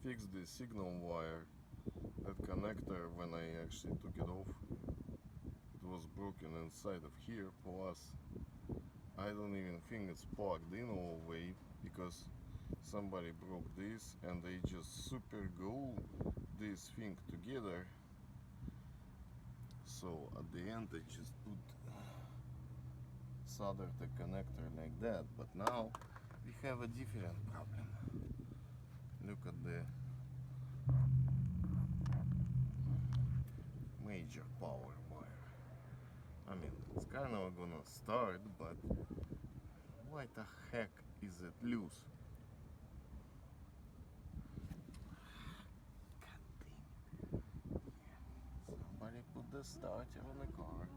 fix the signal wire. That connector, when I actually took it off, it was broken inside of here. Plus, I don't even think it's plugged in all the way, because somebody broke this and they just super glue this thing together. So at the end I just put soldered the connector like that. But now we have a different problem. Look at the major power wire. I mean, it's kind of gonna start, but why the heck is it loose? God damn. Somebody put the starter on the car.